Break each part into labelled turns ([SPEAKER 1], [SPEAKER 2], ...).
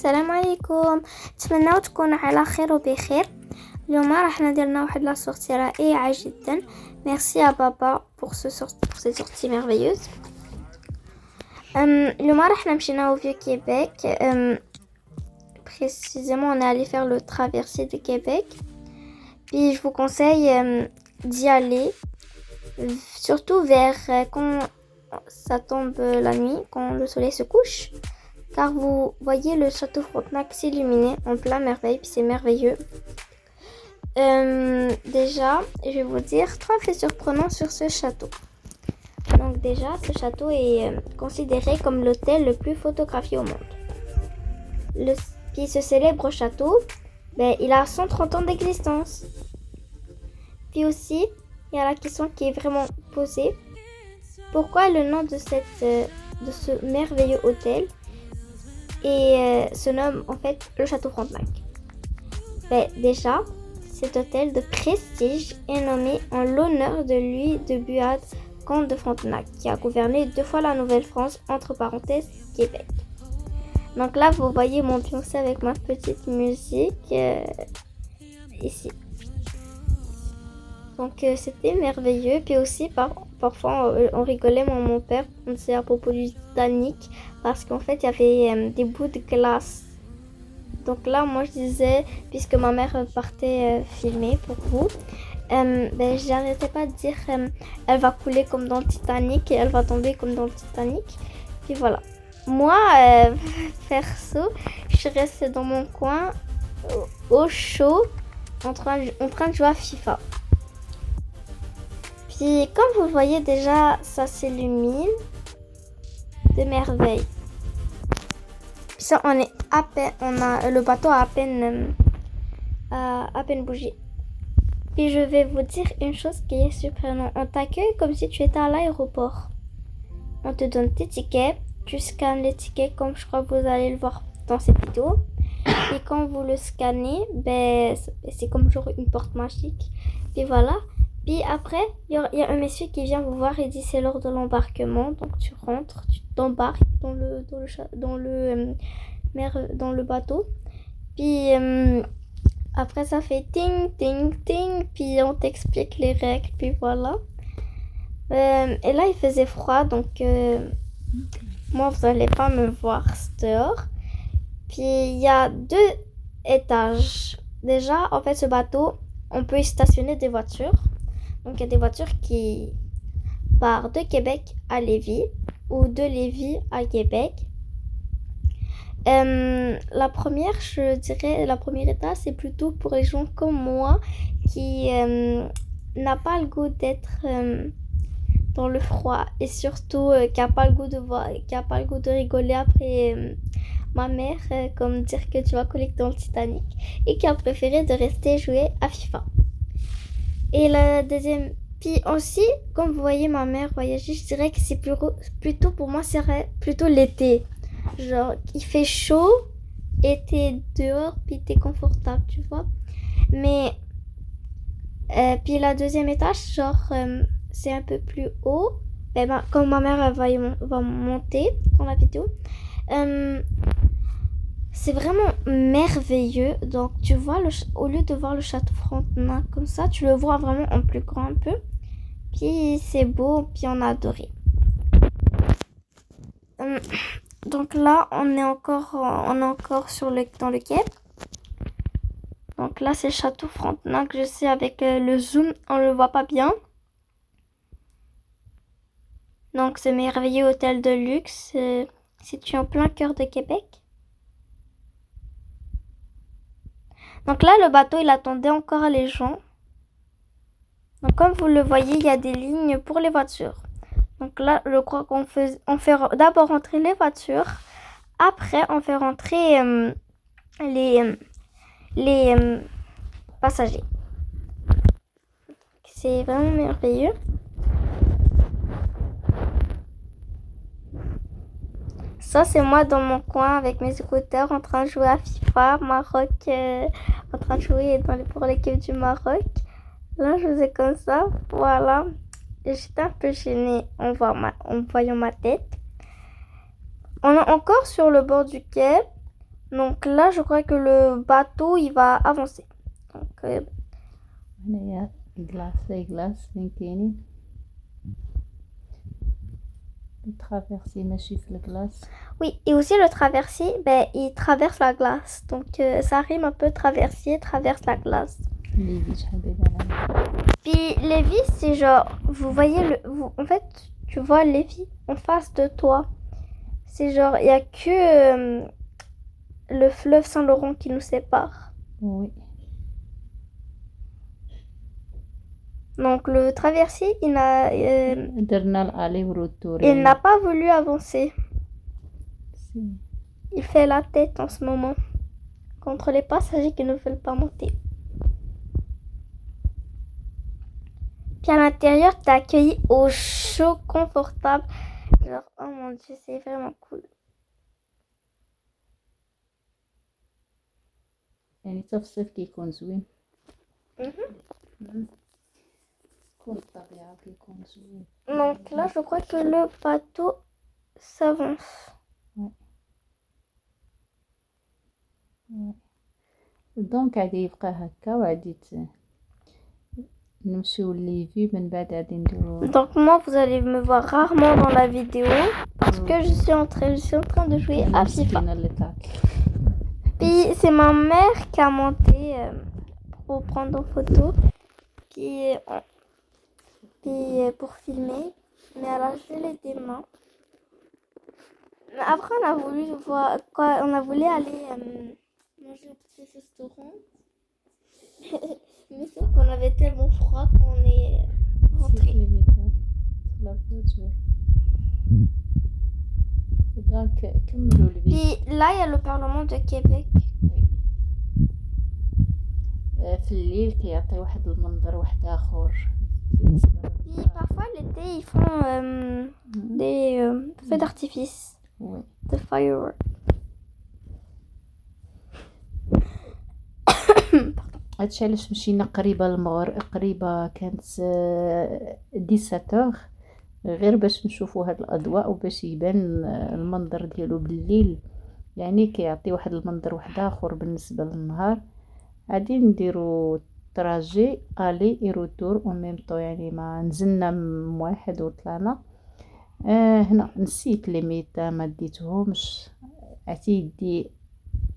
[SPEAKER 1] السلام عليكم. نتمنى تكونوا على خير وبخير. اليوم راح نديرنا واحد لا سورتي رائعه جدا. ميرسي à بابا pour cette sortie merveilleuse. اليوم راح نمشينا au Vieux-Québec. Précisément on est allé faire le traversée de Québec. Puis je vous conseille d'y aller surtout vers quand ça tombe la nuit, quand le soleil se couche, car vous voyez le château Frontenac s'illuminer en plein merveille, puis c'est merveilleux. Déjà, je vais vous dire 3 faits surprenants sur ce château. Donc déjà, ce château est considéré comme l'hôtel le plus photographié au monde. Puis ce célèbre château, il a 130 ans d'existence. Puis aussi, il y a la question qui est vraiment posée. Pourquoi le nom de ce merveilleux hôtel se nomme en fait le château Frontenac? Déjà, cet hôtel de prestige est nommé en l'honneur de Louis de Buade, comte de Frontenac, qui a gouverné 2 fois la Nouvelle-France, entre parenthèses Québec. Donc là, vous voyez m'ambiancer avec ma petite musique ici. Donc c'était merveilleux. Puis aussi parfois on rigolait, mon père, on disait à propos du Titanic, parce qu'en fait il y avait des bouts de glace. Donc là moi je disais, puisque ma mère partait filmer pour vous, j'arrêtais pas de dire elle va couler comme dans le Titanic et elle va tomber comme dans le Titanic. Puis voilà. Moi perso, je suis restée dans mon coin au chaud en train de jouer à FIFA. Puis comme vous voyez déjà, ça s'illumine de merveille. Puis ça, le bateau a à peine bougé. Puis je vais vous dire une chose qui est surprenante. On t'accueille comme si tu étais à l'aéroport. On te donne tes tickets, tu scannes les tickets comme je crois que vous allez le voir dans cette vidéo. Et quand vous le scannez, c'est comme genre une porte magique. Puis voilà. Puis après, il y a un monsieur qui vient vous voir et dit c'est l'heure de l'embarquement. Donc tu rentres, tu t'embarques dans le bateau. Puis après ça fait ting ting ting. Puis on t'explique les règles. Puis voilà. Et là il faisait froid, donc moi vous allez pas me voir dehors. Puis il y a 2 étages. Déjà en fait ce bateau, on peut y stationner des voitures. Donc il y a des voitures qui partent de Québec à Lévis ou de Lévis à Québec. La première étape, c'est plutôt pour les gens comme moi qui n'a pas le goût d'être dans le froid et surtout qui a pas le goût de rigoler après ma mère, comme dire que tu vas coller dans le Titanic, et qui a préféré de rester jouer à FIFA. Et la deuxième, puis aussi, comme vous voyez ma mère voyager, je dirais que c'est plutôt pour moi, c'est plutôt l'été. Genre, il fait chaud et t'es dehors, puis t'es confortable, tu vois. Mais, puis la deuxième étage, genre, c'est un peu plus haut. Comme ma mère va monter dans la vidéo. C'est vraiment merveilleux. Donc tu vois, au lieu de voir le château Frontenac comme ça, tu le vois vraiment en plus grand un peu. Puis c'est beau, puis on a adoré. Donc là, on est encore dans le quai. Donc là, c'est le château Frontenac. Je sais, avec le zoom, on le voit pas bien. Donc ce merveilleux hôtel de luxe situé en plein cœur de Québec. Donc là, le bateau, il attendait encore les gens. Donc comme vous le voyez, il y a des lignes pour les voitures. Donc là, je crois qu'on fait d'abord rentrer les voitures. Après, on fait rentrer les passagers. C'est vraiment merveilleux. Ça, c'est moi dans mon coin avec mes écouteurs en train de jouer à FIFA, Maroc, en train de jouer pour l'équipe du Maroc. Là, je faisais comme ça, voilà. J'étais un peu gênée en voyant ma tête. On est encore sur le bord du quai. Donc là, je crois que le bateau, il va avancer. Donc,
[SPEAKER 2] هنايا الكلاص فين كاينين الترافيرسي ماشي في الكلاص.
[SPEAKER 1] oui, et aussi le traversier, ben, il traverse la glace. Donc, ça rime un peu traversier, traverse la glace.
[SPEAKER 2] ليفي شحال بعيد على
[SPEAKER 1] Puis Lévi, c'est genre, vous voyez, en fait, tu vois Lévi en face de toi. C'est genre, il n'y a que le fleuve Saint-Laurent qui nous sépare.
[SPEAKER 2] وي
[SPEAKER 1] Donc le traversier,
[SPEAKER 2] درنا الالي والروتور
[SPEAKER 1] il n'a pas voulu avancer.
[SPEAKER 2] سي
[SPEAKER 1] Il fait la tête en ce moment contre les passagers qui ne veulent pas monter. Puis à l'intérieur, t'es accueilli au chaud, confortable. Genre, oh mon dieu, c'est vraiment cool.
[SPEAKER 2] يعني حتى في الصيف كيكون زوين
[SPEAKER 1] Mhm.
[SPEAKER 2] كون الطبيعة كيكون زوين.
[SPEAKER 1] Donc là, je crois que le bateau s'avance.
[SPEAKER 2] دونك غادي يبقى هكا وغادي نمشيو لليفي من بعد غادي نديرو.
[SPEAKER 1] Donc moi, vous allez me voir rarement dans la vidéo parce que je suis en train de jouer à FIFA.
[SPEAKER 2] المسكينة اللي طاحت.
[SPEAKER 1] Puis c'est ma mère qui a monté pour prendre en photo, puis pour filmer, mais elle a gelé des mains. Après, on a voulu voir quoi, on a voulu aller manger au petit restaurant, mais sauf qu'on avait tellement froid qu'on est rentré.
[SPEAKER 2] لا فوتور. دونك كملوا الفيديو.
[SPEAKER 1] Puis là, il y a le Parlement de Québec.
[SPEAKER 2] في الليل كيعطي واحد المنظر واحد اخر.
[SPEAKER 1] Puis parfois l'été, ils font des feux d'artifice,
[SPEAKER 2] وي
[SPEAKER 1] de fireworks.
[SPEAKER 2] هادشي علاش مشينا قريبه للمغرب، قريبه كانت 17 غير باش نشوفوا هاد الاضواء وباش يبان المنظر ديالو بالليل، يعني كيعطي واحد المنظر واحد اخر بالنسبه للنهار. غادي نديرو تراجي الي اي روتور او ميم طو، يعني ما نزلنا واحد وطلعنا. هنا نسيت لي ميتا ما ديتهمش، عرفتي يدي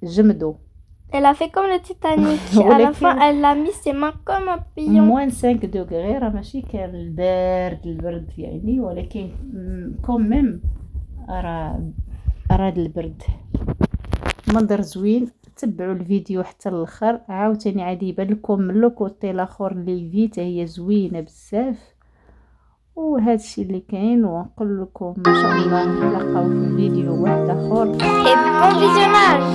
[SPEAKER 2] جمدو.
[SPEAKER 1] Elle a fait comme le Titanic. À la fin, elle a mis ses mains comme un pion.
[SPEAKER 2] موان 5 دوغري، راه ماشي كان البرد يعني، ولكن كوميم راه هاد البرد. منظر زوين. تبعوا الفيديو حتى الاخر، عاوتاني عادي يبان لكم من لو كوتي الاخر ليفي حتى هي زوينه بزاف. وهادشي اللي كاين، ونقول لكم ان شاء الله نتلاقاو في فيديو واحد اخر.
[SPEAKER 1] Et bon visionnage!